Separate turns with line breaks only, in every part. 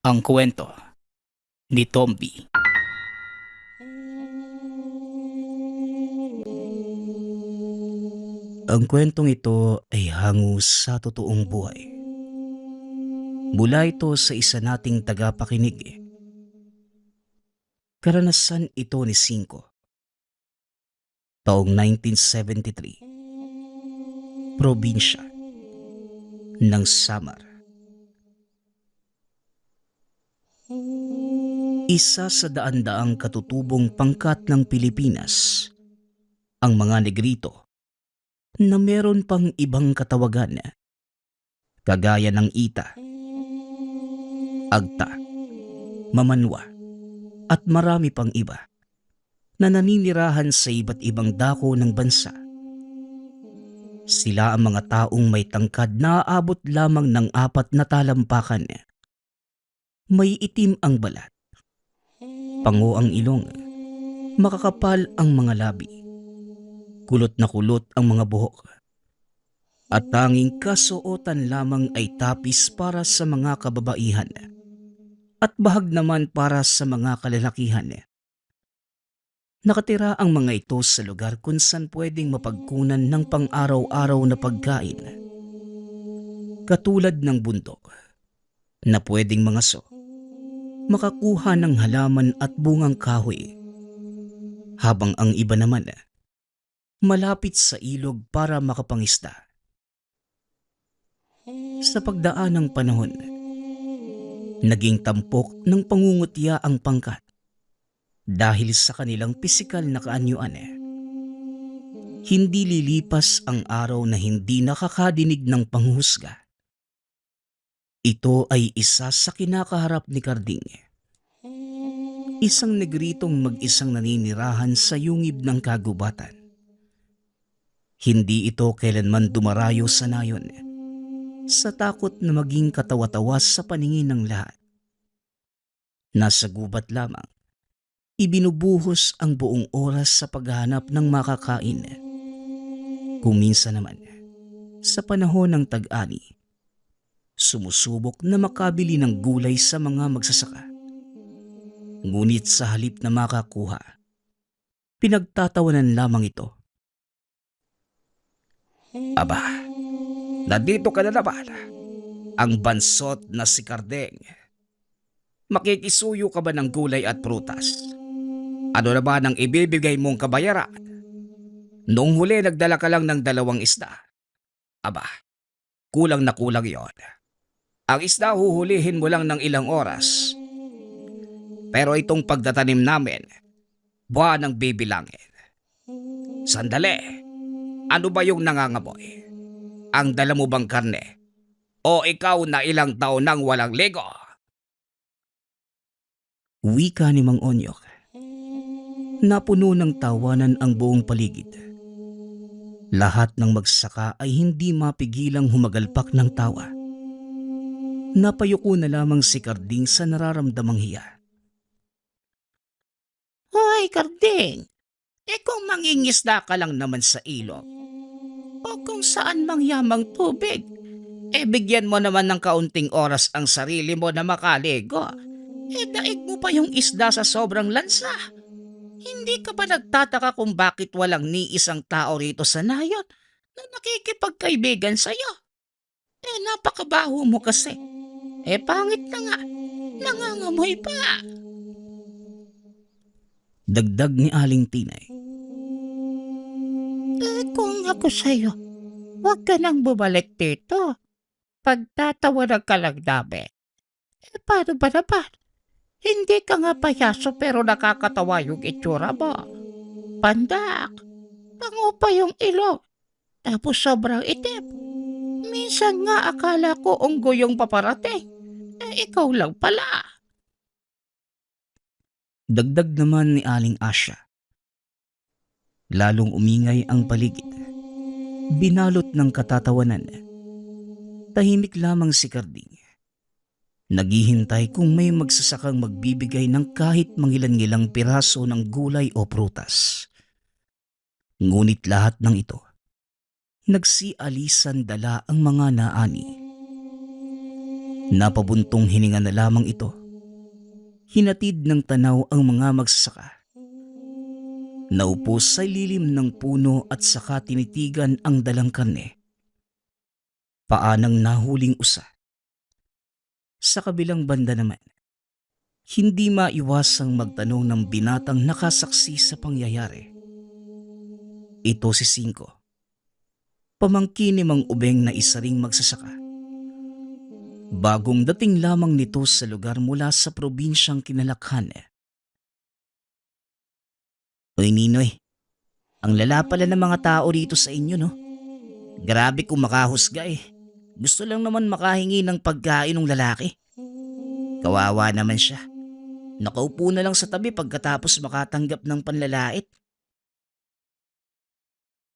Ang kwento ni Tomby. Ang kwentong ito ay hango sa totoong buhay. Mula ito sa isa nating tagapakinig. Karanasan ito ni Cinco. Taong 1973. Probinsya ng Samar. Isa sa daan-daang katutubong pangkat ng Pilipinas, ang mga negrito na meron pang ibang katawagan kagaya ng Ita, Agta, Mamanwa at marami pang iba na naninirahan sa iba't ibang dako ng bansa. Sila ang mga taong may tangkad na aabot lamang ng 4 na talampakan. May itim ang balat, pango ang ilong, makakapal ang mga labi, kulot na kulot ang mga buhok, at tanging kasuotan lamang ay tapis para sa mga kababaihan at bahag naman para sa mga kalalakihan. Nakatira ang mga ito sa lugar kung saan pwedeng mapagkunan ng pang-araw-araw na pagkain. Katulad ng bundok na pwedeng mangaso, makakuha ng halaman at bungang kahoy, habang ang iba naman malapit sa ilog para makapangisda. Sa pagdaan ng panahon, naging tampok ng pangungutya ang pangkat dahil sa kanilang pisikal na kaanyuan. Hindi lilipas ang araw na hindi nakakadinig ng panghuhusga. Ito ay isa sa kinakaharap ni Karding. Isang negritong mag-isang naninirahan sa yungib ng kagubatan. Hindi ito kailanman dumarayo sa nayon sa takot na maging katawa-tawa sa paningin ng lahat. Nasa gubat lamang, ibinubuhos ang buong oras sa paghahanap ng makakain. Kung minsan naman, sa panahon ng tag-ani, sumusubok na makabili ng gulay sa mga magsasaka. Ngunit sa halip na makakuha, pinagtatawanan lamang ito. Aba, nandito ka na naman, ang bansot na si Kardeng. Makikisuyo ka ba ng gulay at prutas? Ano na ba ang ibibigay mong kabayaran? Noong huli nagdala ka lang ng 2 isda. Aba, kulang na kulang yon. Ang isda huhulihin mo lang ng ilang oras. Pero itong pagtatanim namin, buwan ang bibilangin. Sandali, ano ba yung nangangamoy? Ang dala mo bang karne? O ikaw na ilang taon nang walang ligo? Wika ni Mang Onyok. Napuno ng tawanan ang buong paligid. Lahat ng magsaka ay hindi mapigilang humagalpak ng tawa. Napayuko na lamang si Karding sa nararamdamang hiya. Hoy, Karding! Kung mangingisda ka lang naman sa ilog, o kung saan mangyamang tubig, bigyan mo naman ng kaunting oras ang sarili mo na makaligo. Daig mo pa yung isda sa sobrang lansa. Hindi ka ba nagtataka kung bakit walang ni isang tao rito sa nayon na nakikipagkaibigan sa'yo? Napakabaho mo kasi. Pangit na nga. Nangangamoy pa. Dagdag ni Aling Tinay. Kung ako sa'yo, huwag ka nang bumalik dito. Pagtatawanan ka lang namin. Paano ba naman? Hindi ka nga payaso pero nakakatawa yung itsura mo. Pandak, pango pa yung ilong. Tapos sobrang itim. Minsan nga akala ko unggoy yung paparating. Ikaw lang pala. Dagdag naman ni Aling Asya. Lalong umingay ang paligid. Binalot ng katatawanan. Tahimik lamang si Karding. Naghihintay kung may magsasakang magbibigay ng kahit mangilan-ngilang piraso ng gulay o prutas. Ngunit lahat ng ito, nagsialisan dala ang mga naani. Napabuntong hininga na lamang ito. Hinatid ng tanaw ang mga magsasaka. Naupo sa lilim ng puno at saka tinitigan ang dalang karne. Paanang nahuling usa. Sa kabilang banda naman, hindi maiwasang magtanong ng binatang nakasaksi sa pangyayari. Ito si Cinco, pamangkin ni Mang Ubeng na isa ring magsasaka. Bagong dating lamang nito sa lugar mula sa probinsyang Kinalakhan. Uy Ninoy, ang lala pala ng mga tao rito sa inyo no. Grabe kung makahusga eh. Gusto lang naman makahingi ng pagkain ng lalaki. Kawawa naman siya. Nakaupo na lang sa tabi pagkatapos makatanggap ng panlalait.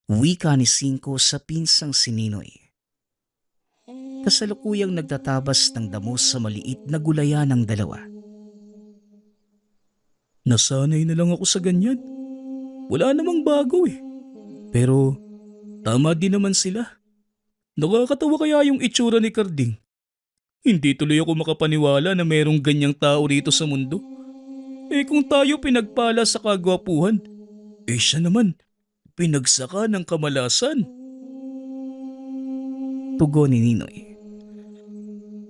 Wika ni Cinco sa pinsang si Ninoy. Kasalukuyang nagtatabas ng damo sa maliit na gulayan ng dalawa. Nasanay na lang ako sa ganyan. Wala namang bago eh. Pero tama din naman sila. Nakakatawa kaya yung itsura ni Carding. Hindi tuloy ako makapaniwala na merong ganyang tao rito sa mundo. Eh kung tayo pinagpala sa kagwapuhan, eh siya naman, pinagsaka ng kamalasan. Tugon ni Ninoy.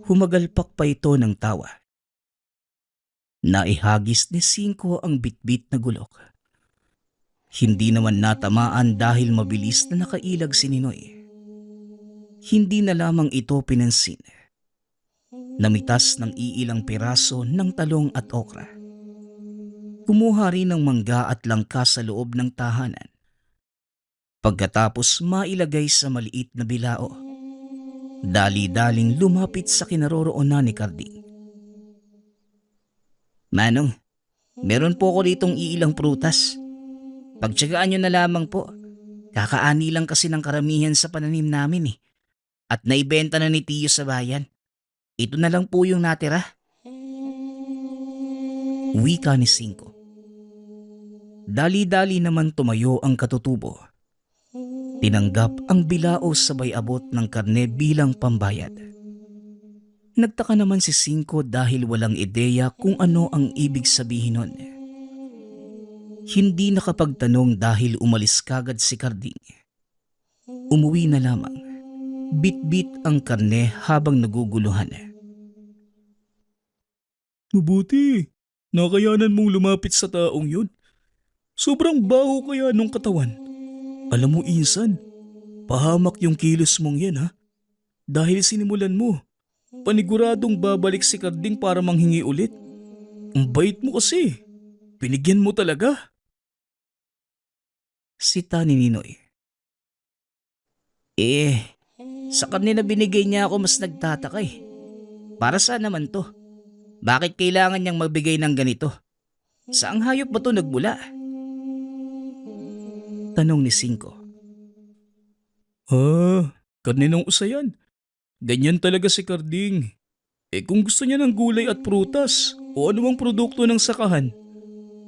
Humagalpak pa ito ng tawa. Naihagis ni Cinco ang bitbit na gulok. Hindi naman natamaan dahil mabilis na nakailag si Ninoy. Hindi na lamang ito pinansin. Namitas ng iilang piraso ng talong at okra. Kumuha rin ng mangga at langka sa loob ng tahanan. Pagkatapos mailagay sa maliit na bilao. Dali-daling lumapit sa kinaroroonan ni Carding. Manong, meron po ako ditong iilang prutas. Pagtiyagaan nyo na lamang po. Kakaani lang kasi ng karamihan sa pananim namin eh. At naibenta na ni Tiyo sa bayan. Ito na lang po yung natira. Wika ni Cinco. Dali-dali naman tumayo ang katutubo. Tinanggap ang bilao sabay abot ng karne bilang pambayad. Nagtaka naman si Cinco dahil walang ideya kung ano ang ibig sabihin nun. Hindi nakapagtanong dahil umalis kagad si Carding. Umuwi na lamang. Bit-bit ang karne habang naguguluhan. Mabuti. Nakayanan mong lumapit sa taong yun. Sobrang baho kaya nung katawan. Alam mo insan, pahamak yung kilos mong yan ha. Dahil sinimulan mo, paniguradong babalik si Carding para manghingi ulit. Ang bait mo kasi. Binigyan mo talaga. Sita ni Ninoy. Sa kanina binigay niya ako mas nagtataka eh. Para saan naman to? Bakit kailangan niyang magbigay ng ganito? Saang hayop ba to nagmula? Tanong ni Cinco. Kaninang usayan. Ganyan talaga si Carding. Kung gusto niya ng gulay at prutas o anumang produkto ng sakahan,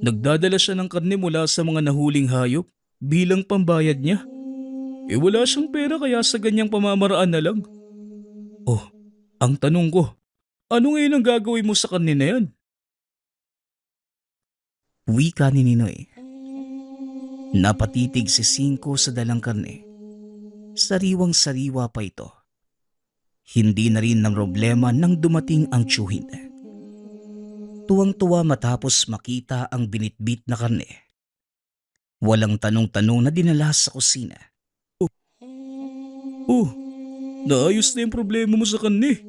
nagdadala siya ng karne mula sa mga nahuling hayop bilang pambayad niya. Wala siyang pera kaya sa ganyang pamamaraan na lang. Ang tanong ko, ano ngayon ang gagawin mo sa karne na yan? Wika ni Ninoy. Napatitig si Cinco sa dalang karne. Sariwang-sariwa pa ito. Hindi na rin ng problema nang dumating ang tiyuhin. Tuwang-tuwa matapos makita ang binitbit na karne. Walang tanong-tanong na dinala sa kusina. Naayos na yung problema mo sa karne.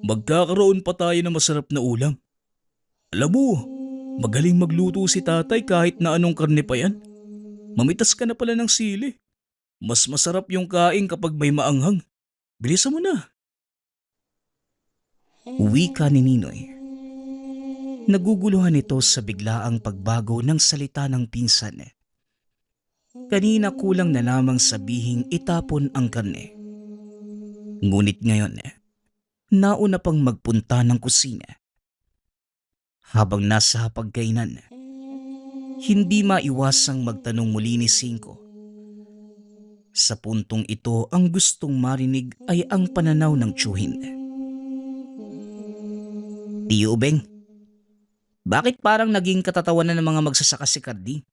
Magkakaroon pa tayo ng masarap na ulam. Alam mo, magaling magluto si tatay kahit na anong karne pa yan. Mamitas ka na pala ng sili. Mas masarap yung kain kapag may maanghang. Bilisan mo na. Wika ni Ninoy. Naguguluhan ito sa biglaang pagbago ng salita ng pinsan. Kanina kulang na lamang sabihing itapon ang karne. Ngunit ngayon, nauna pang magpunta ng kusina. Habang nasa hapagkainan, hindi maiwasang magtanong muli ni Cinco. Sa puntong ito ang gustong marinig ay ang pananaw ng tiyuhin. Tiyo Ubeng, bakit parang naging katatawanan ng mga magsasaka si Karding?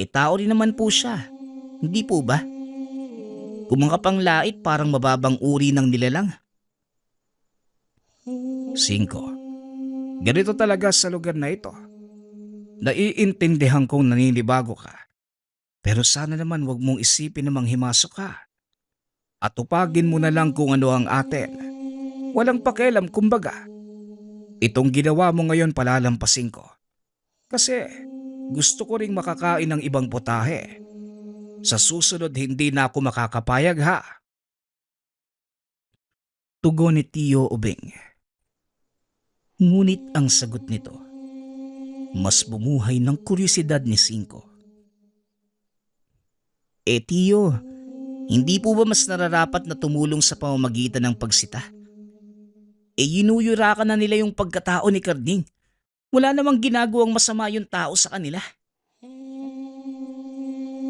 Tao rin naman po siya. Hindi po ba? Kung mga panglait parang mababang uri ng nilalang. 5. Ganito talaga sa lugar na ito. Naiintindihan kong naninibago ka. Pero sana naman wag mong isipin na manghimasok ka. At tupagin mo na lang kung ano ang atin. Walang pakialam kumbaga. Itong ginawa mo ngayon palalampasin ko. Kasi gusto ko ring makakain ng ibang putahe. Sa susunod hindi na ako makakapayag ha. Tugon ni Tiyo Ubeng. Ngunit ang sagot nito, mas bumuhay ng kuryosidad ni Cinco. Tiyo, hindi po ba mas nararapat na tumulong sa pamamagitan ng pagsita? Yinuyura ka na nila yung pagkatao ni Karding. Wala namang ginagawang masama yung tao sa kanila.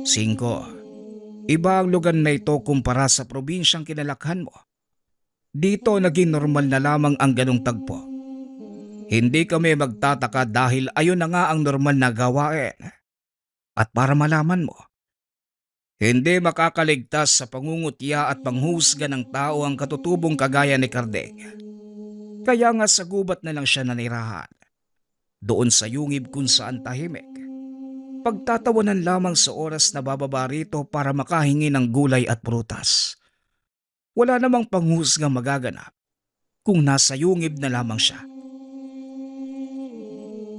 5. Iba ang lugar na ito kumpara sa probinsyang kinalakhan mo. Dito naging normal na lamang ang ganong tagpo. Hindi kami magtataka dahil ayun na nga ang normal na gawain. At para malaman mo, hindi makakaligtas sa pangungutya at panghusga ng tao ang katutubong kagaya ni Karding. Kaya nga sa gubat na lang siya nanirahan. Doon sa yungib kung saan tahimik. Pagtatawanan lamang sa oras na bababa rito para makahingi ng gulay at prutas. Wala namang panghusga magaganap kung nasa yungib na lamang siya.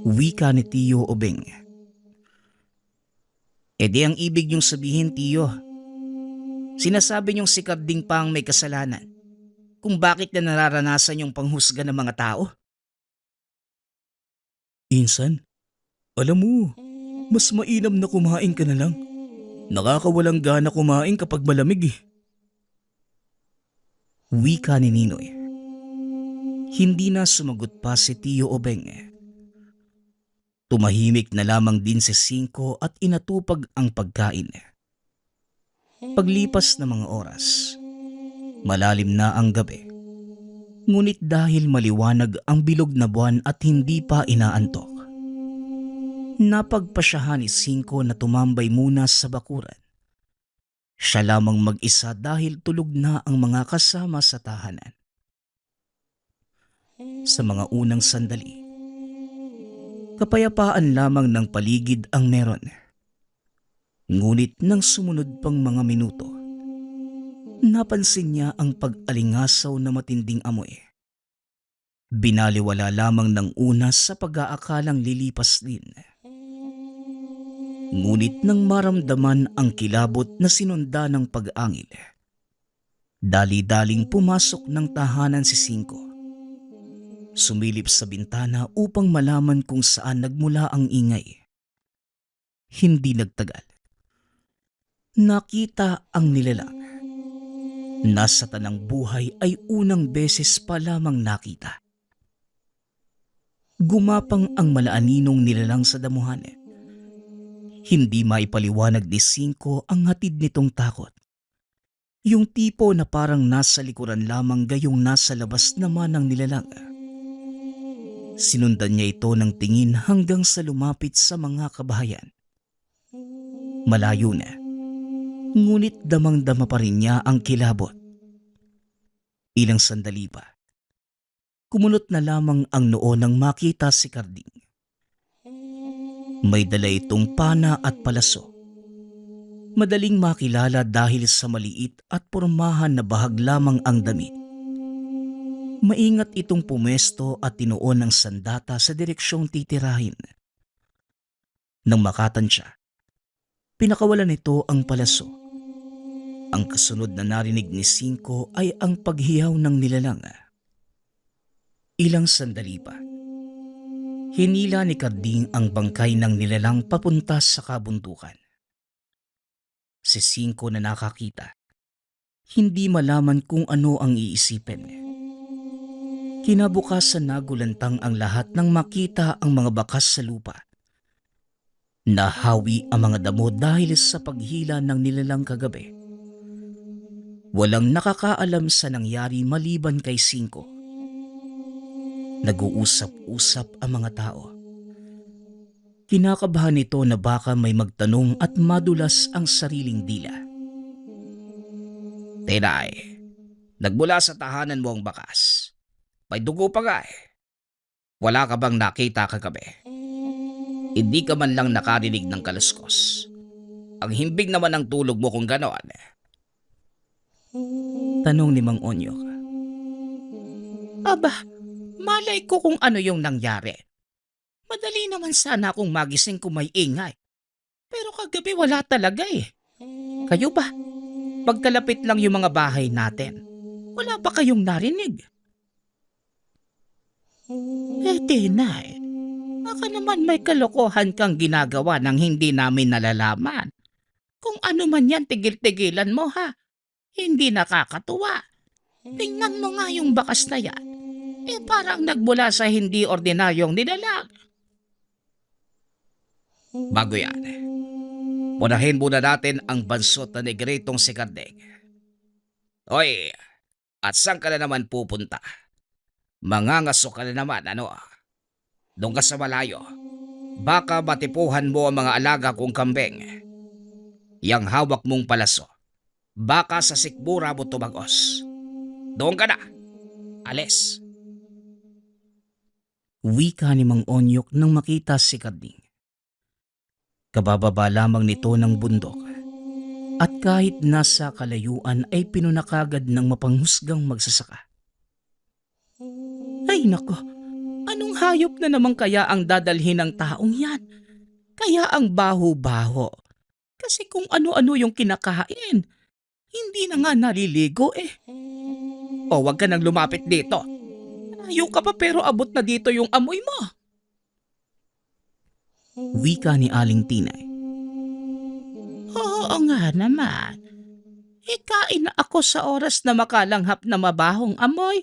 Wika ni Tiyo Ubeng. Di ang ibig niyong sabihin, Tiyo. Sinasabi niyong si Karding pa ang may kasalanan kung bakit na nararanasan yung panghusga ng mga tao? Insan, alam mo, mas mainam na kumain ka na lang. Nakakawalang gana kumain kapag malamig eh. Wika ni Ninoy. Hindi na sumagot pa si Tiyo Ubeng. Tumahimik na lamang din si Cinco at inatupag ang pagkain. Paglipas ng mga oras, malalim na ang gabi. Ngunit dahil maliwanag ang bilog na buwan at hindi pa inaantok, napagpasyahan ni Cinco na tumambay muna sa bakuran. Siya lamang mag-isa dahil tulog na ang mga kasama sa tahanan. Sa mga unang sandali, kapayapaan lamang ng paligid ang meron. Ngunit nang sumunod pang mga minuto, napansin niya ang pag-alingasaw na matinding amoy. Binaliwala lamang ng una sa pag-aakalang lilipas din. Ngunit nang maramdaman ang kilabot na sinunda ng pag-angil, dali-daling pumasok ng tahanan si Cinco. Sumilip sa bintana upang malaman kung saan nagmula ang ingay. Hindi nagtagal. Nakita ang nilalang. Nasa tanang buhay ay unang beses pa lamang nakita. Gumapang ang malaaninong nilalang sa damuhan. Hindi maipaliwanag ni Cinco ang hatid nitong takot. Yung tipo na parang nasa likuran lamang gayong nasa labas naman ng nilalang. Sinundan niya ito ng tingin hanggang sa lumapit sa mga kabahayan. Malayo na, ngunit damang-dama pa rin niya ang kilabot. Ilang sandali pa, kumunot na lamang ang noo nang makita si Karding. May dala itong pana at palaso. Madaling makilala dahil sa maliit at pormahan na bahag lamang ang damit. Maingat itong pumesto at tinuon ng sandata sa direksyong titirahin. Nang makatansya, pinakawalan nito ang palaso. Ang kasunod na narinig ni Cinco ay ang paghiyaw ng nilalang. Ilang sandali pa, hinila ni Karding ang bangkay ng nilalang papunta sa kabundukan. Si Cinco na nakakita, hindi malaman kung ano ang iisipin. Kinabukasan nagulantang ang lahat nang makita ang mga bakas sa lupa. Nahawi ang mga damo dahil sa paghila ng nilalang kagabi. Walang nakakaalam sa nangyari maliban kay Cinco. Nag-uusap-usap ang mga tao. Kinakabahan nito na baka may magtanong at madulas ang sariling dila. Tinay, nagmula sa tahanan mo ang bakas. May dugo pa nga eh. Wala ka bang nakita kagabi? Hindi ka man lang nakarinig ng kaluskos. Ang himbing naman ang tulog mo kung gano'n. Tanong ni Mang Onyok. Aba, malay ko kung ano yung nangyari. Madali naman sana akong magising kung may ingay. Pero kagabi wala talaga eh. Kayo ba? Pagkalapit lang yung mga bahay natin. Wala pa kayong narinig? Tinay, baka naman may kalokohan kang ginagawa nang hindi namin nalalaman. Kung ano man yan, tigil-tigilan mo ha. Hindi nakakatuwa. Tingnan mo nga yung bakas na yan. Parang nagmula sa hindi ordinaryong nilalang. Bago yan, unahin muna natin ang bansot na negritong si Kardeng. Hoy, at saan ka na naman pupunta? Mangangaso ka na naman, ano? Doon ka sa malayo. Baka matipuhan mo ang mga alaga kong kambing. Yang hawak mong palaso. Baka sa sikmura mo tumagos. Doon ka na. Alis. Wika ni Mang Onyok nang makita si Karding. Kabababa lamang nito ng bundok. At kahit nasa kalayuan ay pinunakagad ng mapanghusgang magsasaka. Ay nako, anong hayop na naman kaya ang dadalhin ng taong yan? Kaya ang baho-baho. Kasi kung ano-ano yung kinakain, hindi na nga naliligo eh. O wag ka nang lumapit dito. Ayaw ka pa pero abot na dito yung amoy mo. Wika ni Aling Tinay. Oo nga naman. Ikain na ako sa oras na makalanghap na mabahong amoy.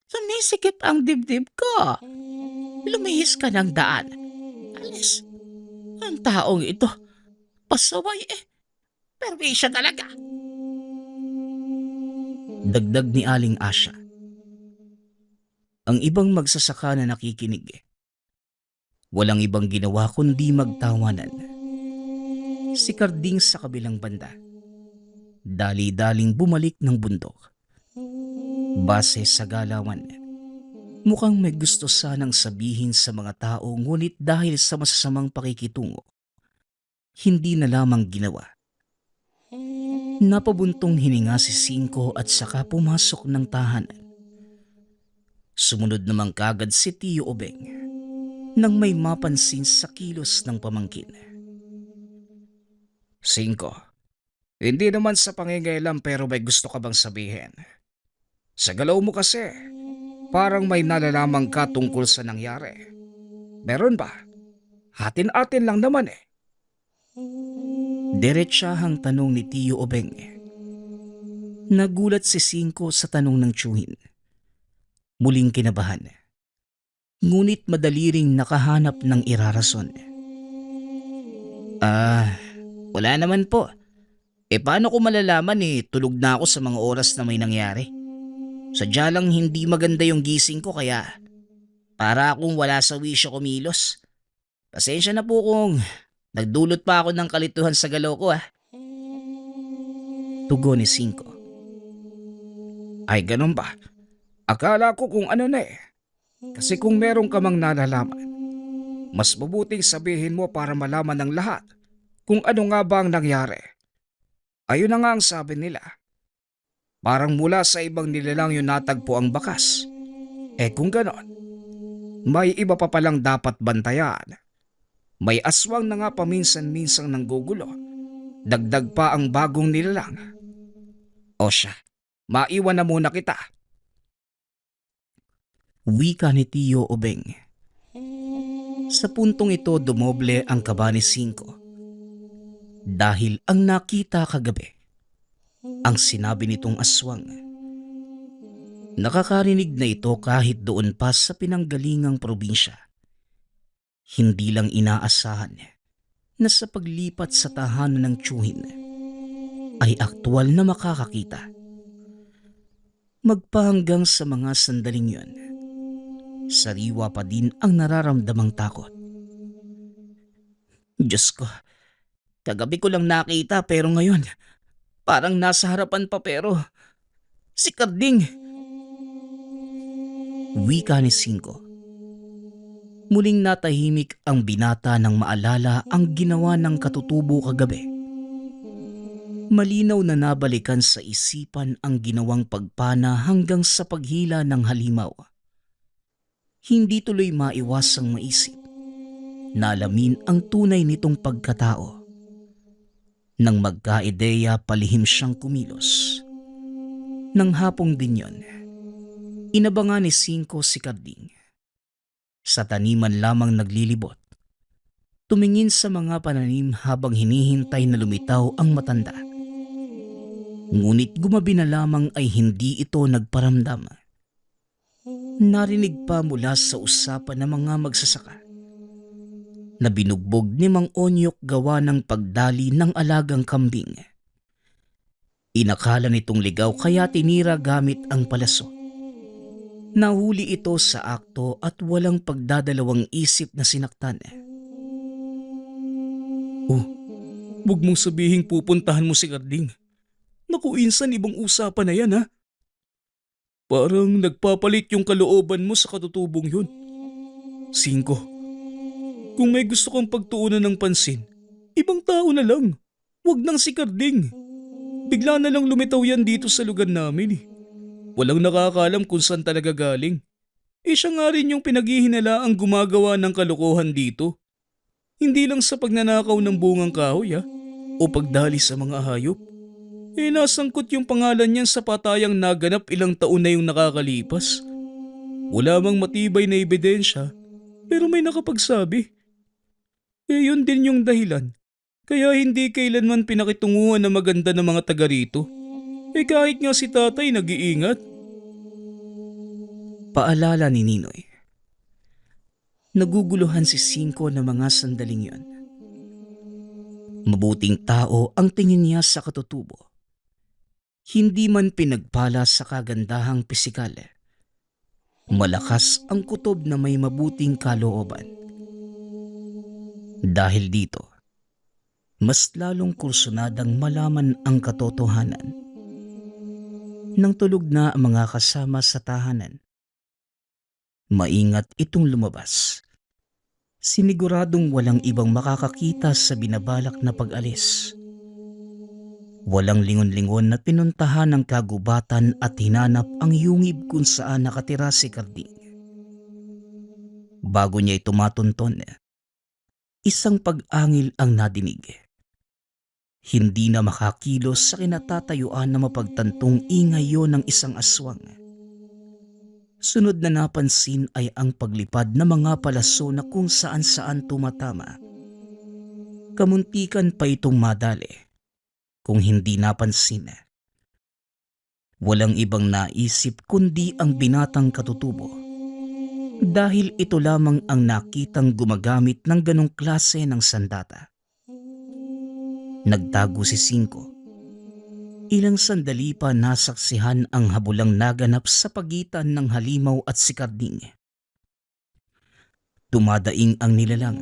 Sumisikip ang dibdib ko. Lumihis ka ng daan. Alis. Ang taong ito, pasaway eh. Perwisya talaga. Dagdag ni Aling Asya. Ang ibang magsasaka na nakikinig walang ibang ginawa kundi magtawanan. Si Karding sa kabilang banda, dali-daling bumalik ng bundok. Base sa galawan, mukhang may gusto sanang sabihin sa mga tao ngunit dahil sa masasamang pakikitungo, hindi na lamang ginawa. Napabuntong hininga si Cinco at saka pumasok ng tahanan. Sumunod naman kagad si Tio Obeng nang may mapansin sa kilos ng pamangkin. Cinco, hindi naman sa pangingailam pero may gusto ka bang sabihin? Sa galaw mo kasi, parang may nalalamang ka tungkol sa nangyari. Meron ba? Hatin-atin lang naman eh. Diretsahang tanong ni Tio Obeng. Nagulat si Cinco sa tanong ng tiyuhin. Muling kinabahan. Ngunit madali ring nakahanap ng irarason. Wala naman po. Paano ko malalaman tulog na ako sa mga oras na may nangyari? Sadya lang hindi maganda yung gising ko kaya para akong wala sa wisyo kumilos. Pasensya na po kung nagdulot pa ako ng kalituhan sa galaw ko Tugon ni Cinco. Ay ganun ba? Akala ko kung ano na Kasi kung meron ka mang nalalaman, mas mabuting sabihin mo para malaman ng lahat kung ano nga ba ang nangyari. Ayun na nga ang sabi nila. Parang mula sa ibang nilalang yung natagpo ang bakas. Kung ganon, may iba pa palang dapat bantayan. May aswang na nga paminsan-minsang nanggugulo. Dagdag pa ang bagong nilalang. O siya, maiwan na muna kita. Wika ni Tio Obeng. Sa puntong ito dumoble ang kaba ni Cinco. Dahil ang nakita kagabi, ang sinabi nitong aswang. Nakakarinig na ito kahit doon pa sa pinanggalingang probinsya. Hindi lang inaasahan na sa paglipat sa tahanan ng tiyuhin ay aktwal na makakakita. Magpahanggang sa mga sandaling yun, Sariwa pa din ang nararamdamang takot. Diyos ko, kagabi ko lang nakita pero ngayon, parang nasa harapan pa pero si Karding. Wika ni Cinco. Muling natahimik ang binata nang maalala ang ginawa ng katutubo kagabi. Malinaw na nabalikan sa isipan ang ginawang pagpana hanggang sa paghila ng halimaw. Hindi tuloy maiwasang maisip na alamin ang tunay nitong pagkatao. Nang magkaideya, palihim siyang kumilos. Nang hapong din yon, inabangan ni Cinco si Karding. Sa taniman lamang naglilibot. Tumingin sa mga pananim habang hinihintay na lumitaw ang matanda. Ngunit gumabi na lamang ay hindi ito nagparamdam. Narinig pa mula sa usapan ng mga magsasaka na binugbog ni Mang Onyok gawa ng pagdali ng alagang kambing. Inakala nitong ligaw kaya tinira gamit ang palaso. Nahuli ito sa akto at walang pagdadalawang isip na sinaktan. Oh, huwag mong sabihing pupuntahan mo si Karding. Naku, insan, ibang usapan na yan, ha? Parang nagpapalit yung kalooban mo sa katutubong yun. Cinco, kung may gusto kang pagtuunan ng pansin, ibang tao na lang. Huwag nang si Karding. Bigla na lang lumitaw yan dito sa lugar namin eh. Walang nakakaalam kung saan talaga galing. Siya nga rin yung pinaghihinalaang gumagawa ng kalokohan dito. Hindi lang sa pagnanakaw ng bungang kahoy o pagdali sa mga hayop. Nasangkot yung pangalan niyan sa patayang naganap ilang taon na yung nakakalipas. Wala mang matibay na ebidensya, pero may nakapagsabi. Yun din yung dahilan. Kaya hindi kailanman pinakitunguhan na maganda ng mga taga rito. Kahit nga si tatay nag-iingat. Paalala ni Ninoy. Naguguluhan si Cinco na mga sandaling yon. Mabuting tao ang tingin niya sa katutubo. Hindi man pinagpala sa kagandahang pisikal. Malakas ang kutob na may mabuting kalooban. Dahil dito, mas lalong kursunadang malaman ang katotohanan. Nang tulog na ang mga kasama sa tahanan, maingat itong lumabas. Siniguradong walang ibang makakakita sa binabalak na pag-alis. Walang lingon-lingon na pinuntahan ng kagubatan at hinanap ang yungib kung saan nakatira si Karding. Bago niya ito matunton, isang pag-angil ang nadinig. Hindi na makakilos sa kinatatayuan na mapagtantong ingay yon ng isang aswang. Sunod na napansin ay ang paglipad ng mga palaso na kung saan-saan tumatama. Kamuntikan pa itong madali kung hindi napansin. Walang ibang naisip kundi ang binatang katutubo. Dahil ito lamang ang nakitang gumagamit ng ganong klase ng sandata. Nagtago si Cinco. Ilang sandali pa nasaksihan ang habulang naganap sa pagitan ng halimaw at si Karding. Tumadaing ang nilalang.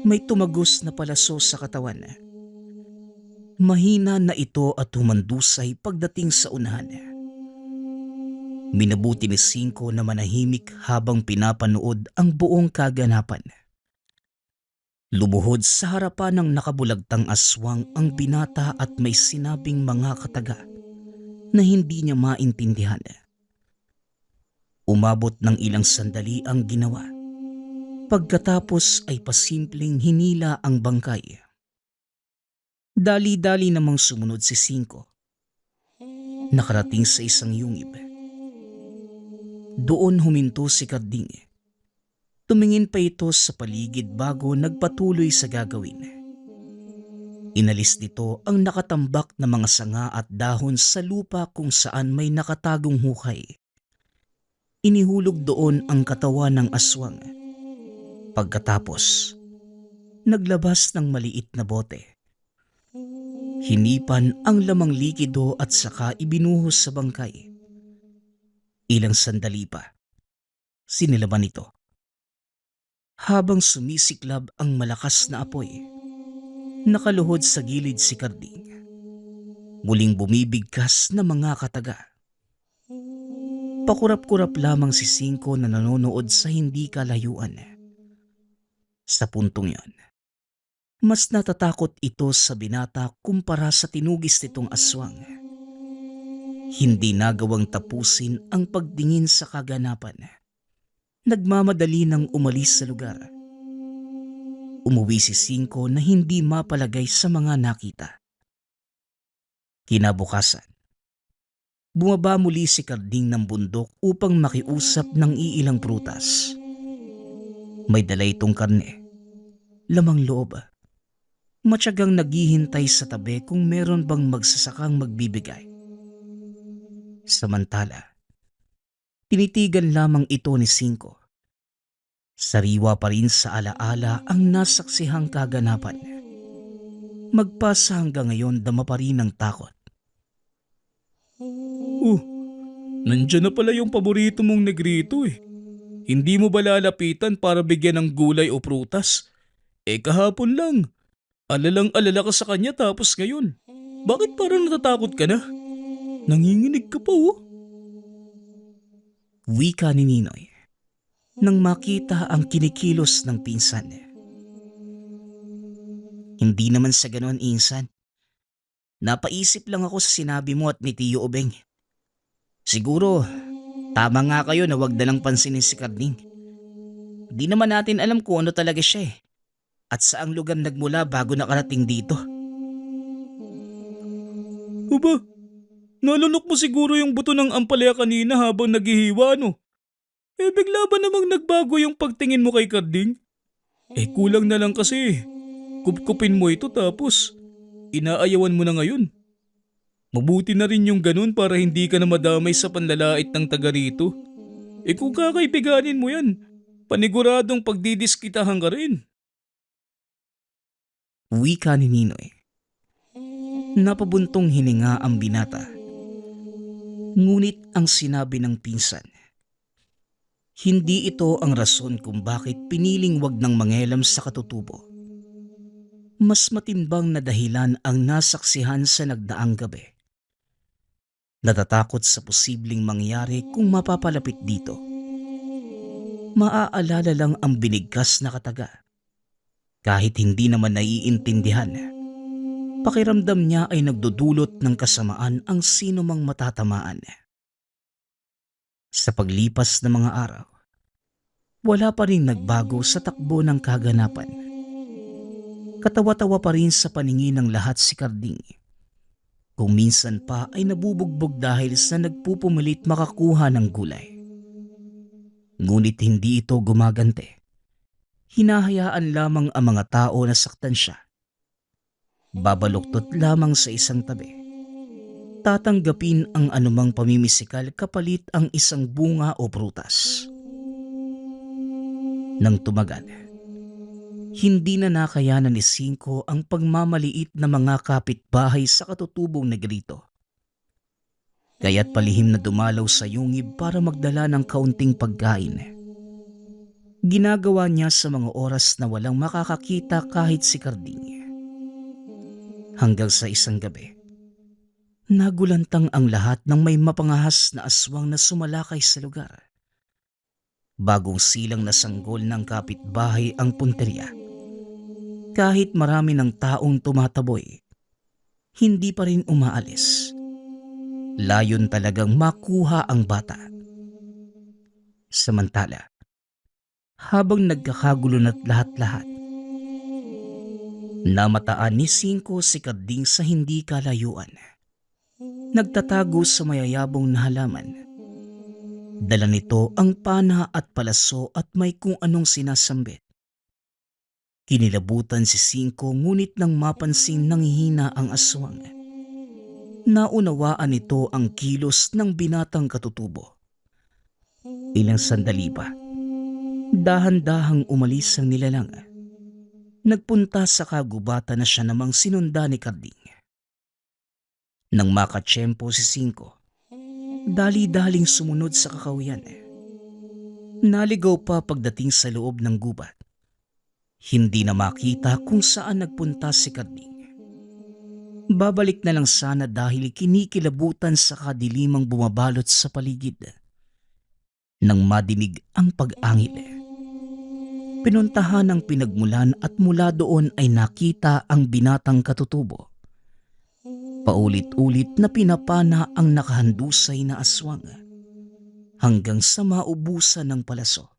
May tumagos na palaso sa katawan. Mahina na ito at humandusay pagdating sa unahan. Minabuti ni Cinco na manahimik habang pinapanood ang buong kaganapan. Lumuhod sa harapan ng nakabulagtang aswang ang binata at may sinabing mga kataga na hindi niya maintindihan. Umabot ng ilang sandali ang ginawa. Pagkatapos ay pasimpleng hinila ang bangkay. Dali-dali namang sumunod si Cinco. Nakarating sa isang yungib. Doon huminto si Karding. Tumingin pa ito sa paligid bago nagpatuloy sa gagawin. Inalis nito ang nakatambak na mga sanga at dahon sa lupa kung saan may nakatagong hukay. Inihulog doon ang katawan ng aswang. Pagkatapos, naglabas ng maliit na bote. Hinipan ang lamang likido at saka ibinuhos sa bangkay. Ilang sandali pa, Sinilaban nito. Habang sumisiklab ang malakas na apoy, nakaluhod sa gilid si Karding. Muling bumibigkas na mga kataga. Pakurap-kurap lamang si Cinco na nanonood sa hindi kalayuan. Sa puntong yon, mas natatakot ito sa binata kumpara sa tinugis nitong aswang. Hindi nagawang tapusin ang pagtingin sa kaganapan. Nagmamadali nang umalis sa lugar. Umuwi si Cinco na hindi mapalagay sa mga nakita. Kinabukasan, bumaba muli si Karding ng bundok upang makiusap ng iilang prutas. May dala itong karne, lamang loob. Matyagang naghihintay sa tabi kung meron bang magsasakang magbibigay. Samantala, tinitigan lamang ito ni Cinco. Sariwa pa rin sa alaala ang nasaksihang kaganapan. Magpasa hanggang ngayon dama pa rin ang takot. Oh, nandyan na pala yung paborito mong negrito eh. Hindi mo ba lalapitan para bigyan ng gulay o prutas? Kahapon lang. Alalang-alala ka sa kanya tapos ngayon. Bakit parang natatakot ka na? Nanginginig ka pa oh. Wika ni Ninoy nang makita ang kinikilos ng pinsan. Hindi naman sa ganon, insan. Napaisip lang ako sa sinabi mo at ni Tiyo Obeng. Siguro, tama nga kayo na wag na lang pansinin si Karding. Di naman natin alam kung ano talaga siya eh. At saang lugar nagmula bago nakarating dito. Aba, nalunok mo siguro yung buto ng ampalaya kanina habang naghihiwa no? Bigla ba namang nagbago yung pagtingin mo kay Karding? Kulang na lang kasi. Kupkupin mo ito tapos inaayawan mo na ngayon. Mabuti na rin yung ganun para hindi ka na madamay sa panlalait ng taga rito. Kung kakaibiganin mo yan, paniguradong pagdidiskitahan ka rin. Wika ni Ninoy. Napabuntong hininga ang binata. Ngunit ang sinabi ng pinsan, hindi ito ang rason kung bakit piniling wag ng mangelam sa katutubo. Mas matimbang na dahilan ang nasaksihan sa nagdaang gabi. Natatakot sa posibleng mangyari kung mapapalapit dito. Maaalala lang ang binigkas na kataga. Kahit hindi naman naiintindihan, pakiramdam niya ay nagdudulot ng kasamaan ang sino mang matatamaan. Sa paglipas ng mga araw, wala pa rin nagbago sa takbo ng kaganapan. Katawa-tawa pa rin sa paningin ng lahat si Karding. Kung minsan pa ay nabubugbog dahil sa nagpupumilit makakuha ng gulay. Ngunit hindi ito gumagante. Hinahayaan lamang ang mga tao na saktan siya. Babaluktot lamang sa isang tabi. Tatanggapin ang anumang pamimisikal kapalit ang isang bunga o prutas. Nang tumagal, hindi na nakayanan ni Cinco ang pagmamaliit na mga kapitbahay sa katutubong negrito. Kaya't palihim na dumalaw sa yungib para magdala ng kaunting pagkain. Ginagawa niya sa mga oras na walang makakakita kahit si Karding. Hanggang sa isang gabi, nagulantang ang lahat ng may mapangahas na aswang na sumalakay sa lugar. Bagong silang na sanggol ng kapitbahay ang punteriya. Kahit marami ng taong tumataboy, hindi pa rin umaalis. Layon talagang makuha ang bata. Samantala, habang nagkakagulo na't lahat-lahat, namataan ni Cinco si Karding sa hindi kalayuan. Nagtatago sa mayayabong na halaman. Dala nito ang pana at palaso at may kung anong sinasambit. Kinilabutan si Cinco ngunit nang mapansin nanghihina ang aswang. Naunawaan nito ang kilos ng binatang katutubo. Ilang sandali pa, dahan-dahang umalis ang nilalang. Nagpunta sa kagubatan na siya namang sinunda ni Karding. Nang makatsyempo si Cinco, dali-daling sumunod sa kakawiyan. Naligaw pa pagdating sa loob ng gubat. Hindi na makita kung saan nagpunta si Karding. Babalik na lang sana dahil kinikilabutan sa kadilimang bumabalot sa paligid. Nang madinig ang pag-angil, pinuntahan ang pinagmulan at mula doon ay nakita ang binatang katutubo. Paulit-ulit na pinapana ang nakahandusay na aswang hanggang sa maubusan ng palaso.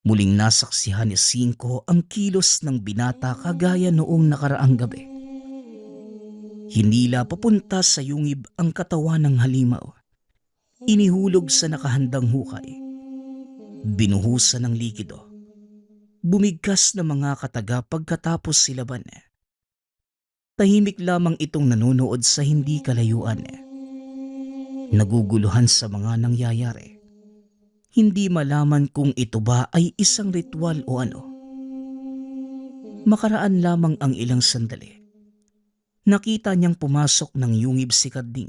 Muling nasaksihan ni Cinco ang kilos ng binata kagaya noong nakaraang gabi. Hinila papunta sa yungib ang katawan ng halimaw. Inihulog sa nakahandang hukay. Binuhusan ng likido. Bumigkas na mga kataga pagkatapos silaban. Tahimik lamang itong nanonood sa hindi kalayuan. Naguguluhan sa mga nangyayari. Hindi malaman kung ito ba ay isang ritual o ano. Makaraan lamang ang ilang sandali. Nakita niyang pumasok ng yungib si Karding.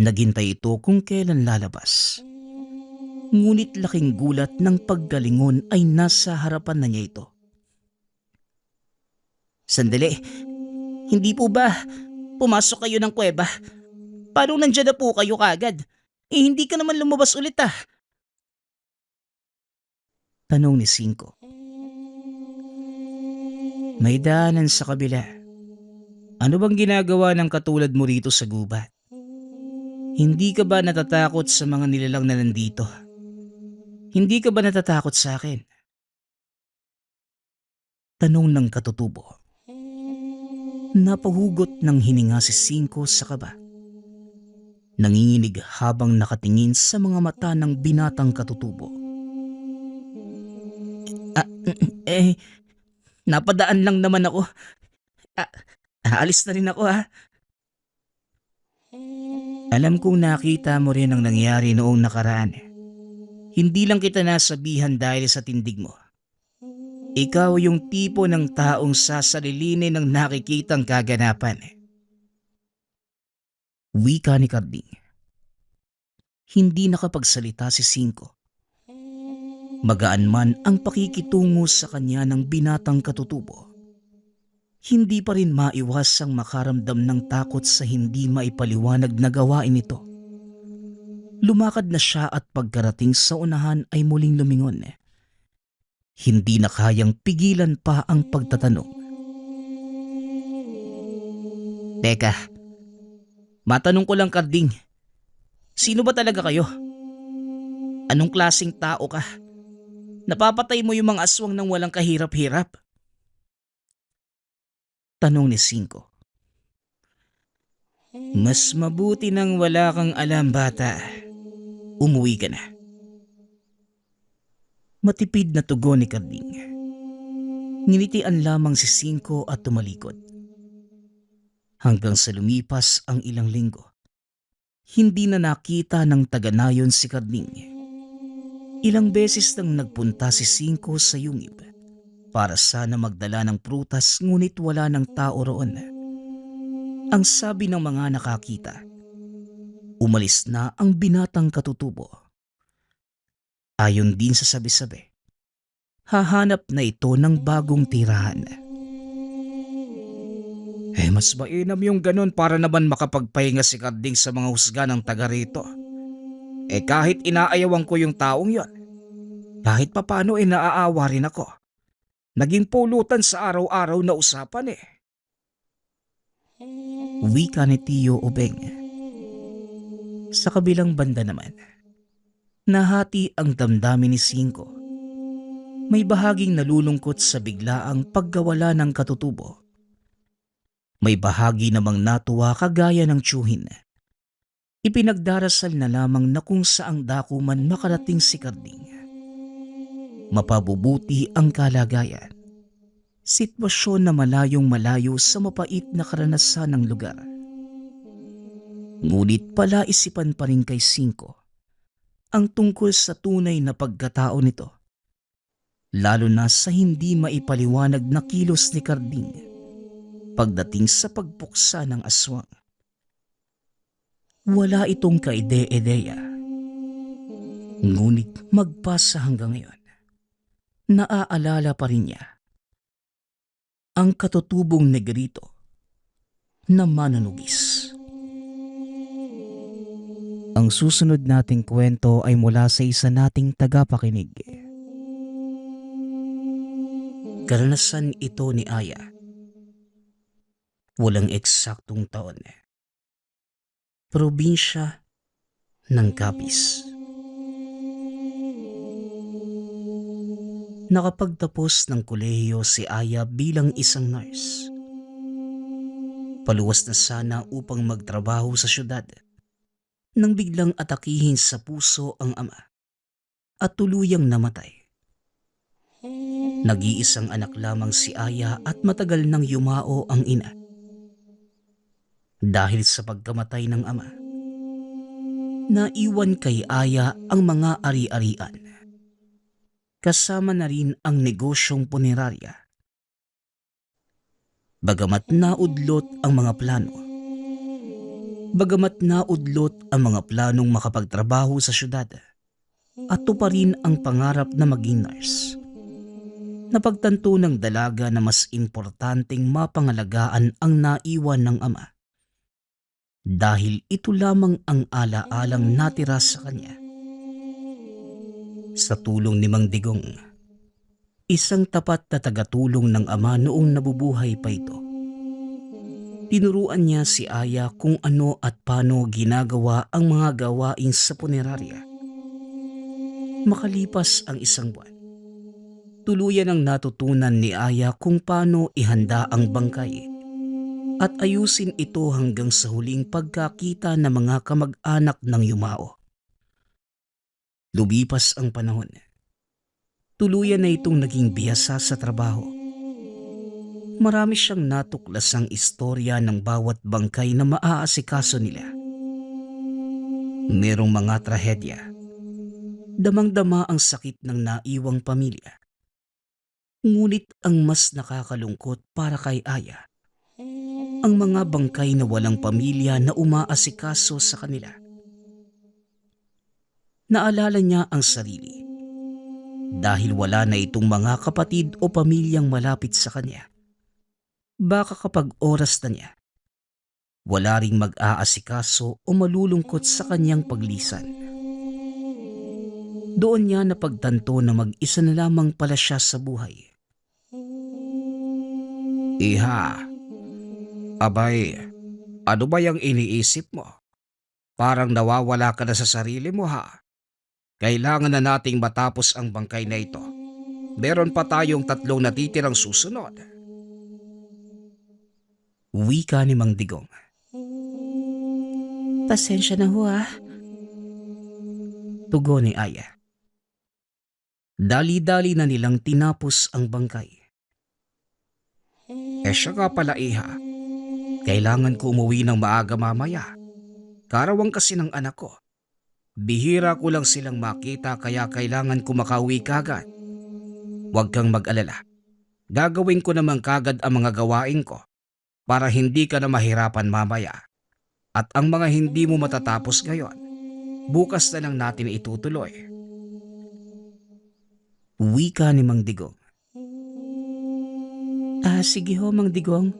Naghintay ito kung kailan lalabas. Ngunit laking gulat ng paggalingon ay nasa harapan na niya ito. Sandali, hindi po ba pumasok kayo ng kuweba? Paano nandiyan na po kayo kagad? Hindi ka naman lumabas ulit ah. Tanong ni Cinco. May daanan sa kabila. Ano bang ginagawa ng katulad mo rito sa gubat? Hindi ka ba natatakot sa mga nilalang na nandito? Hindi ka ba natatakot sa akin? Tanong ng katutubo. Napahugot ng hininga si Cinco sa kaba. Nanginginig habang nakatingin sa mga mata ng binatang katutubo. Napadaan lang naman ako. Aalis na rin ako ha. Alam kong nakita mo rin ang nangyari noong nakaraan. Hindi lang kita nasabihan dahil sa tindig mo. Ikaw yung tipo ng taong sasalilinin ng nakikitang kaganapan. Wika ni Karding. Hindi nakapagsalita si Cinco. Magaan man ang pakikitungo sa kanya ng binatang katutubo. Hindi pa rin maiwasang makaramdam ng takot sa hindi maipaliwanag na gawain ito. Lumakad na siya at pagkarating sa unahan ay muling lumingon. Hindi na kayang pigilan pa ang pagtatanong. Teka, matanong ko lang Karding, sino ba talaga kayo? Anong klaseng tao ka? Napapatay mo yung mga aswang nang walang kahirap-hirap? Tanong ni Cinco. Mas mabuti nang wala kang alam bata. Umuwi ka na. Matipid na tugon ni Karding. Nginitian lamang si Cinco at tumalikod. Hanggang sa lumipas ang ilang linggo, hindi na nakita ng taga-nayon si Karding. Ilang beses nang nagpunta si Cinco sa yungib para sana magdala ng prutas ngunit wala ng tao roon. Ang sabi ng mga nakakita, umalis na ang binatang katutubo. Ayon din sa sabi-sabi, hahanap na ito ng bagong tirahan. Mas mainam yung ganon para naman makapagpahinga si Karding sa mga husga ng taga rito. Kahit inaayawan ko yung taong yon, kahit papano naaawa rin ako. Naging pulutan sa araw-araw na usapan Wika ni Tio Obeng. Sa kabilang banda naman, nahati ang damdamin ni Cinco. May bahaging nalulungkot sa biglaang pagkawala ng katutubo. May bahagi namang natuwa kagaya ng tiyuhin. Ipinagdarasal na lamang na kung saang dako man makarating si Karding, mapabubuti ang kalagayan. Sitwasyon na malayong malayo sa mapait na karanasan ng lugar. Ngunit palaisipan pa rin kay Cinco ang tungkol sa tunay na pagkatao nito, lalo na sa hindi maipaliwanag na kilos ni Karding pagdating sa pagpuksa ng aswang. Wala itong kaide-ideya. Ngunit magpasa hanggang ngayon, naaalala pa rin niya ang katutubong negrito na manunugis. Ang susunod nating kwento ay mula sa isa nating tagapakinig. Karanasan ito ni Aya. Walang eksaktong taon. Probinsya ng Capiz. Nakapagtapos ng kolehiyo si Aya bilang isang nurse. Paluwas na sana upang magtrabaho sa syudad nang biglang atakihin sa puso ang ama at tuluyang namatay. Nag-iisang anak lamang si Aya at matagal nang yumao ang ina. Dahil sa pagkamatay ng ama, naiwan kay Aya ang mga ari-arian. Kasama na rin ang negosyong punerarya. Bagamat naudlot ang mga planong makapagtrabaho sa syudad at tuparin ang pangarap na maging nurse, napagtanto ng dalaga na mas importanteng mapangalagaan ang naiwan ng ama dahil ito lamang ang alaalang natira sa kanya. Sa tulong ni Mang Digong, isang tapat na tagatulong ng ama noong nabubuhay pa ito, tinuruan niya si Aya kung ano at paano ginagawa ang mga gawain sa punerarya. Makalipas ang isang buwan, tuluyan ang natutunan ni Aya kung paano ihanda ang bangkay at ayusin ito hanggang sa huling pagkakita ng mga kamag-anak ng yumao. Lumipas ang panahon. Tuluyan na itong naging bihasa sa trabaho. Marami siyang natuklasang istorya ng bawat bangkay na maaasikaso nila. Merong mga trahedya. Damang-dama ang sakit ng naiwang pamilya. Ngunit ang mas nakakalungkot para kay Aya, ang mga bangkay na walang pamilya na umaasikaso sa kanila. Naalala niya ang sarili dahil wala na itong mga kapatid o pamilyang malapit sa kanya. Baka kapag oras na niya, wala ring mag-aasikaso o malulungkot sa kanyang paglisan. Doon niya napagtanto na mag-isa na lamang pala siya sa buhay. Iha, abay, ano ba yung iniisip mo? Parang nawawala ka na sa sarili mo ha? Kailangan na nating matapos ang bangkay na ito. Meron pa tayong 3 natitirang susunod. Wika ni Mang Digong. Pasensya na ho ah. Tugon ni Aya. Dali-dali na nilang tinapos ang bangkay. Siya nga pala iha. Kailangan ko umuwi ng maaga mamaya. Karawang kasi ng anak ko. Bihira ko lang silang makita kaya kailangan ko makauwi kagad. Huwag kang mag-alala. Gagawin ko naman kagad ang mga gawain ko para hindi ka na mahirapan mamaya. At ang mga hindi mo matatapos ngayon, bukas na lang natin itutuloy. Wika ni Mang Digong. Sige ho Mang Digong.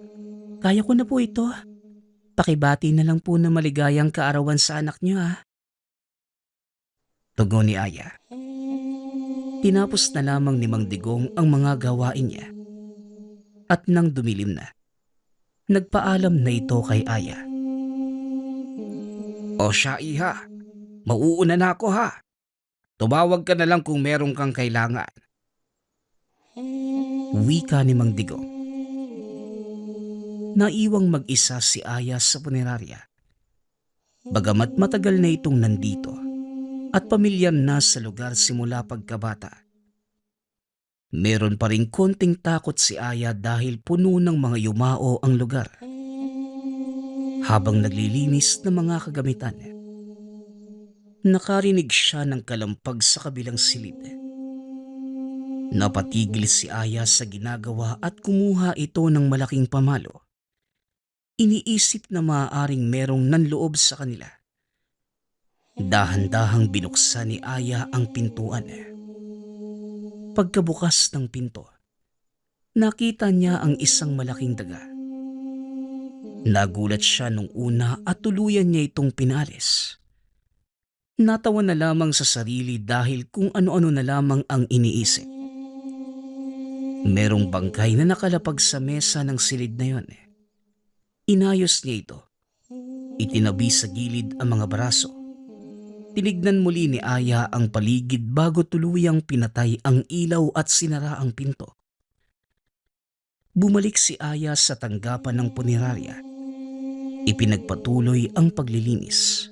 Kaya ko na po ito. Pakibati na lang po na maligayang kaarawan sa anak niyo ah. Tugon ni Aya. Tinapos na lamang ni Mang Digong ang mga gawain niya. At nang dumilim na, nagpaalam na ito kay Aya. O siya iha, mauuna na ako ha. Tumawag ka na lang kung meron kang kailangan. Wika ni Mang Digong. Naiwang mag-isa si Aya sa punerarya. Bagamat matagal na itong nandito at pamilyar na sa lugar simula pagkabata, meron pa rin konting takot si Aya dahil puno ng mga yumao ang lugar. Habang naglilinis ng mga kagamitan, nakarinig siya ng kalampag sa kabilang silid. Napatigil si Aya sa ginagawa at kumuha ito ng malaking pamalo. Iniisip na maaaring merong nanloob sa kanila. Dahan-dahang binuksan ni Aya ang pintuan. Pagkabukas ng pinto, nakita niya ang isang malaking daga. Nagulat siya nung una at tuluyan niya itong pinalis. Natawa na lamang sa sarili dahil kung ano-ano na lamang ang iniisip. Merong bangkay na nakalapag sa mesa ng silid na yon. Inayos niya ito. Itinabi sa gilid ang mga braso. Tinignan muli ni Aya ang paligid bago tuluyang pinatay ang ilaw at sinara ang pinto. Bumalik si Aya sa tanggapan ng punerarya. Ipinagpatuloy ang paglilinis.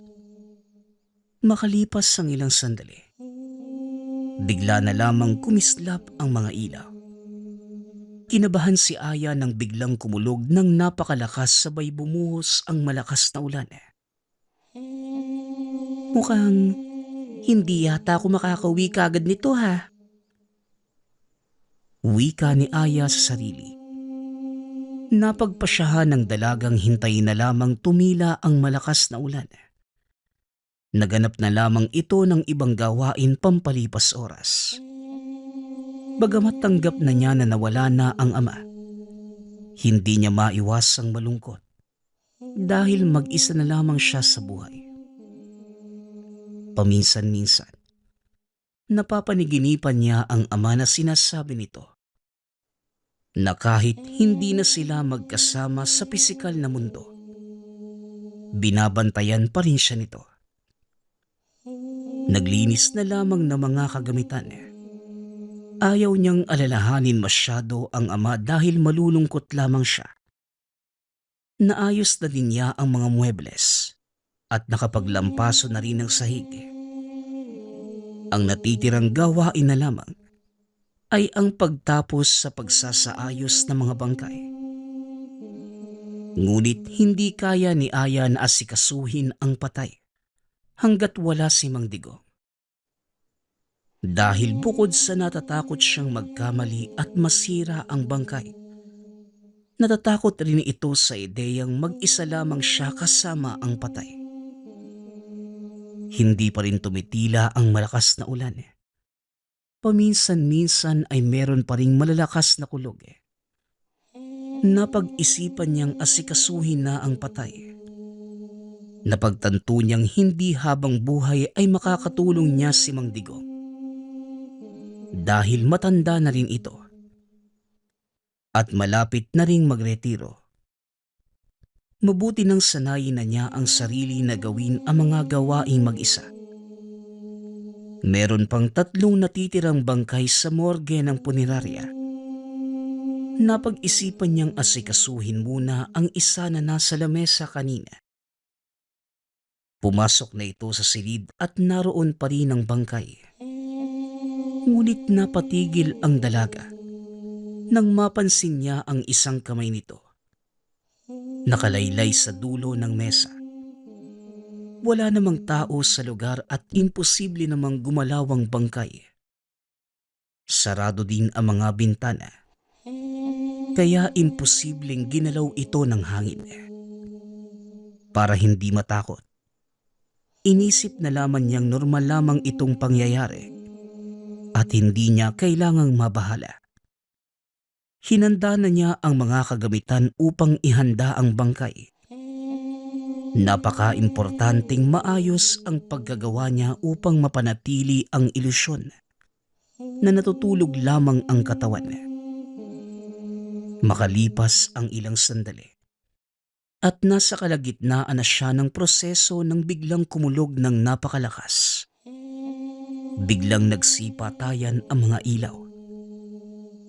Makalipas ang ilang sandali, bigla na lamang kumislap ang mga ilaw. Kinabahan si Aya nang biglang kumulog ng napakalakas sabay bumuhos ang malakas na ulan. Mukhang hindi yata ako makakauwi kagad nito ha. Wika ni Aya sa sarili. Napagpasyahan ng dalagang hintayin na lamang tumila ang malakas na ulan. Naganap na lamang ito ng ibang gawain pampalipas oras. Bagamat tanggap na niya na nawala na ang ama, hindi niya maiwasang malungkot dahil mag-isa na lamang siya sa buhay. Paminsan-minsan, napapaniginipan niya ang ama na sinasabi nito na kahit hindi na sila magkasama sa pisikal na mundo, binabantayan pa rin siya nito. Naglinis na lamang ng mga kagamitan. Ayaw niyang alalahanin masyado ang ama dahil malulungkot lamang siya. Naayos na din niya ang mga muebles at nakapaglampaso na rin ng sahig. Ang natitirang gawain na lamang ay ang pagtapos sa pagsasaayos ng mga bangkay. Ngunit hindi kaya ni Aya na asikasuhin ang patay hanggat wala si Mang Digong. Dahil bukod sa natatakot siyang magkamali at masira ang bangkay, natatakot rin ito sa ideyang mag-isa lamang siya kasama ang patay. Hindi pa rin tumitila ang malakas na ulan. Paminsan-minsan ay meron pa ring malalakas na kulog. Napag-isipan niyang asikasuhin na ang patay. Napagtanto niyang hindi habang buhay ay makakatulong niya si Mang Digong. Dahil matanda na rin ito at malapit na ring magretiro, mabuti nang sanayin na niya ang sarili na gawin ang mga gawaing mag-isa. Meron pang 3 natitirang bangkay sa morgue ng punerarya. Napag-isipan niyang asikasuhin muna ang isa na nasa lamesa kanina. Pumasok na ito sa silid at naroon pa rin ang bangkay. Ngunit napatigil ang dalaga nang mapansin niya ang isang kamay nito. Nakalaylay sa dulo ng mesa. Wala namang tao sa lugar at imposible namang gumalaw ang bangkay. Sarado din ang mga bintana, kaya imposibleng ginalaw ito ng hangin. Para hindi matakot, inisip na lamang niyang normal lamang itong pangyayari at hindi niya kailangang mabahala. Hinanda na niya ang mga kagamitan upang ihanda ang bangkay. Napaka-importanteng maayos ang paggagawa niya upang mapanatili ang ilusyon na natutulog lamang ang katawan. Makalipas ang ilang sandali at nasa kalagitnaan na siya ng proseso nang biglang kumulog ng napakalakas. Biglang nagsipatayan ang mga ilaw.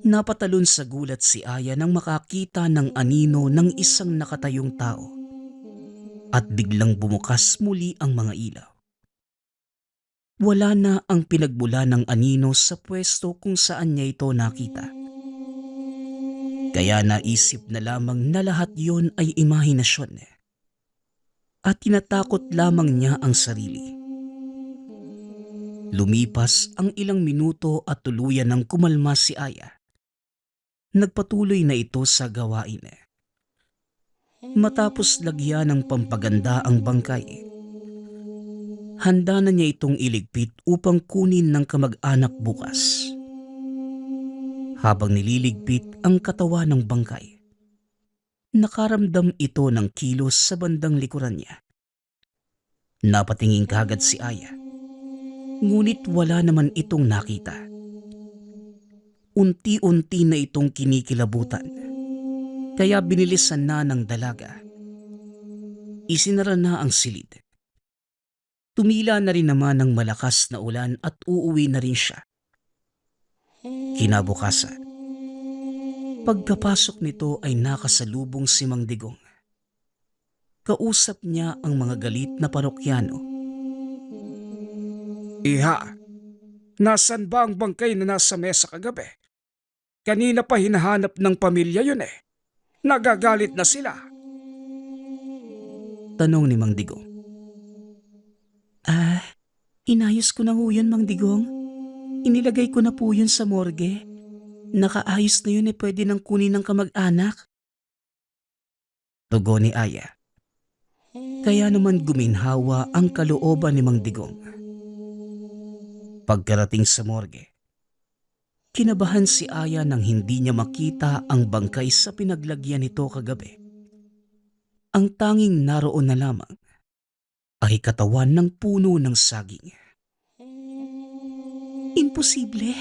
Napatalon sa gulat si Aya nang makakita ng anino ng isang nakatayong tao at biglang bumukas muli ang mga ilaw. Wala na ang pinagbula ng anino sa pwesto kung saan niya ito nakita. Kaya naisip na lamang na lahat yon ay imahinasyon at tinatakot lamang niya ang sarili. Lumipas ang ilang minuto at tuluyan ng kumalma si Aya. Nagpatuloy na ito sa gawain. Matapos lagyan ng pampaganda ang bangkay,
Handa na niya itong iligpit upang kunin ng kamag-anak bukas. Habang nililigpit ang katawan ng bangkay, nakaramdam ito ng kilos sa bandang likuran niya. Napatingin kaagad si Aya, ngunit wala naman itong nakita. Unti-unti na itong kinikilabutan, kaya binilisan na ng dalaga. Isinara na ang silid. Tumila na rin naman ng malakas na ulan at uuwi na rin siya. Kinabukasan, pagkapasok nito ay nakasalubong si Mang Digong. Kausap niya ang mga galit na parokyano.
Iha, nasan ba ang bangkay na nasa mesa kagabi? Kanina pa hinahanap ng pamilya yun eh. Nagagalit na sila.
Tanong ni Mang Digong. Inayos ko na ho yun, Mang Digong. Inilagay ko na po yun sa morgue. Nakaayos na yun pwede nang kunin ng kamag-anak. Tugon ni Aya. Kaya naman guminhawa ang kalooban ni Mang Digong. Pagkarating sa morgue, kinabahan si Aya nang hindi niya makita ang bangkay sa pinaglagyan nito kagabi. Ang tanging naroon na lamang ay katawan ng puno ng saging. Imposible.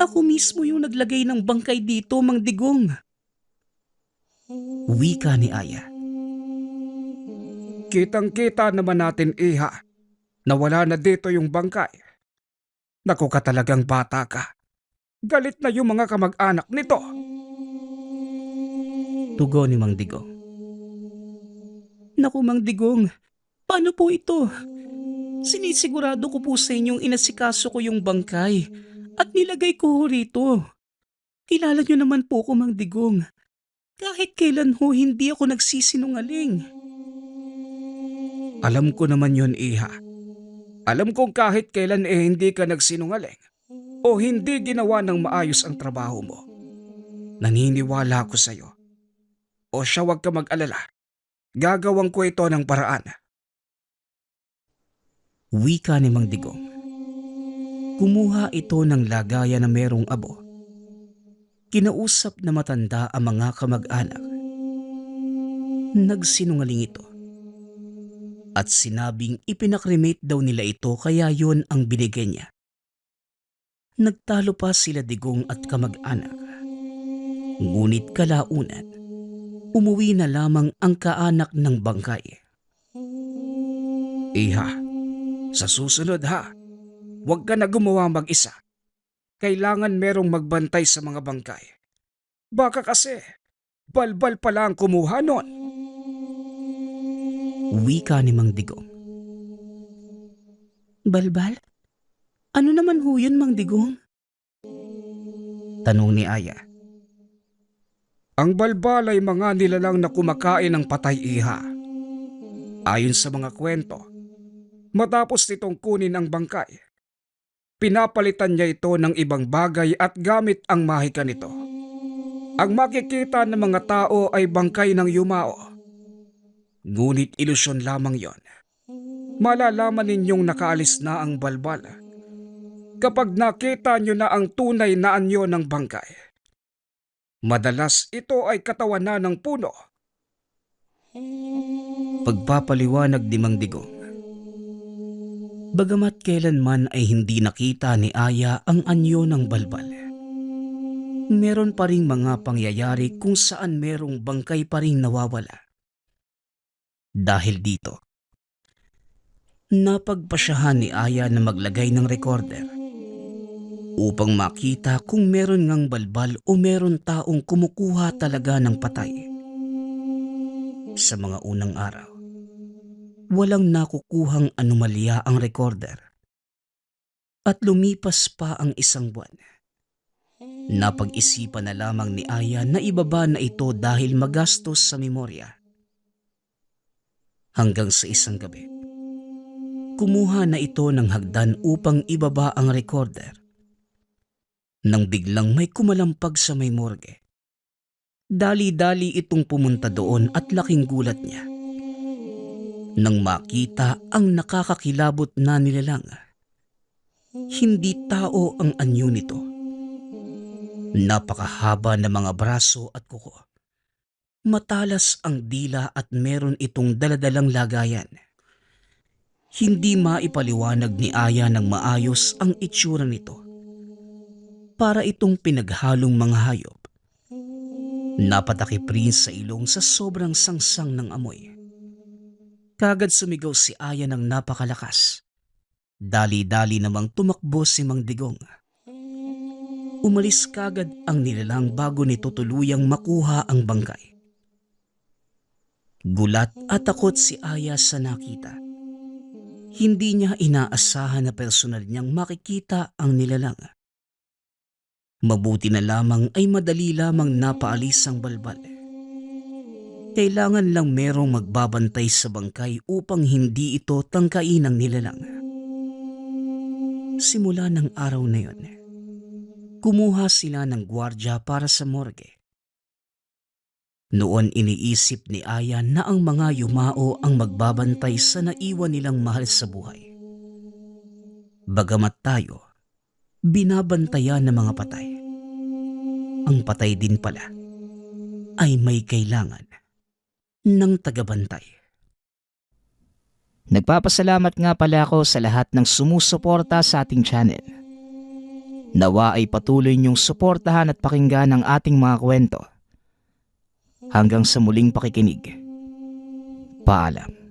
Ako mismo yung naglagay ng bangkay dito, Mang Digong. Wika ni Aya.
Kitang-kita naman natin, Iha, na wala na dito yung bangkay. Naku ka talagang bata ka. Galit na yung mga kamag-anak nito.
Tugon ni Mang Digong. Naku, Mang Digong, paano po ito? Sinisigurado ko po sa inyong inasikaso ko yung bangkay at nilagay ko ho rito. Kilala niyo naman po ko, Mang Digong. Kahit kailan ho hindi ako nagsisinungaling.
Alam ko naman yun, Iha. Alam kong kahit kailan hindi ka nagsinungaling o hindi ginawa ng maayos ang trabaho mo. Naniniwala ako sa'yo. O siya, wag ka mag-alala. Gagawin ko ito ng paraan.
Wika ni Mang Digong. Kumuha ito ng lagaya na merong abo. Kinausap na matanda ang mga kamag-anak. Nagsinungaling ito. At sinabing ipinakremate daw nila ito kaya yon ang binigay niya. Nagtalo pa sila Digong at kamag-anak. Ngunit kalaunan, umuwi na lamang ang kaanak ng bangkay.
Iha, sa susunod ha, huwag ka na gumawa mag-isa. Kailangan merong magbantay sa mga bangkay. Baka kasi, balbal pala ang kumuha nun.
Wika ni Mang Digong. Balbal? Ano naman ho yun, Mang Digong? Tanong ni Aya.
Ang balbal ay mga nilalang na kumakain ng patay, Iha. Ayon sa mga kwento, matapos nitong kunin ang bangkay, pinapalitan niya ito ng ibang bagay at gamit ang mahika nito. Ang makikita ng mga tao ay bangkay ng yumao. Ngunit ilusyon lamang yon. Malalaman ninyong nakaalis na ang balbal kapag nakita nyo na ang tunay na anyo ng bangkay. Madalas ito ay katawan na ng puno.
Pagpapaliwanag ni Mang Digong. Bagamat kailanman ay hindi nakita ni Aya ang anyo ng balbal, meron pa ring mga pangyayari kung saan merong bangkay pa ring nawawala. Dahil dito, napagpasyahan ni Aya na maglagay ng recorder upang makita kung meron ngang balbal o meron taong kumukuha talaga ng patay. Sa mga unang araw, walang nakukuhang anomalya ang recorder. At lumipas pa ang isang buwan. Napag-isipan na lamang ni Aya na ibaba na ito dahil magastos sa memorya. Hanggang sa isang gabi, kumuha na ito ng hagdan upang ibaba ang recorder. Nang biglang may kumalampag sa may morgue. Dali-dali itong pumunta doon at laking gulat niya. Nang makita ang nakakakilabot na nilalang, hindi tao ang anyo nito. Napakahaba na mga braso at kuko. Matalas ang dila at meron itong daladalang lagayan. Hindi maipaliwanag ni Aya ng maayos ang itsura nito. Para itong pinaghalong mga hayop. Napatakip rin sa ilong sa sobrang sangsang ng amoy. Kagad sumigaw si Aya ng napakalakas. Dali-dali namang tumakbo si Mang Digong. Umalis kagad ang nilalang bago nito tuluyang makuha ang bangkay. Gulat at takot si Aya sa nakita. Hindi niya inaasahan na personal niyang makikita ang nilalang. Mabuti na lamang ay madali lamang napaalis ang balbal. Kailangan lang merong magbabantay sa bangkay upang hindi ito tangkain ng nilalang. Simula ng araw na yon, kumuha sila ng gwardya para sa morgue. Noon iniisip ni Aya na ang mga yumao ang magbabantay sa naiwan nilang mahal sa buhay. Bagamat tayo, binabantayan ng mga patay. Ang patay din pala ay may kailangan ng tagabantay.
Nagpapasalamat nga pala ako sa lahat ng sumusuporta sa ating channel. Nawa ay patuloy niyong suportahan at pakinggan ang ating mga kwento. Hanggang sa muling pakikinig. Paalam.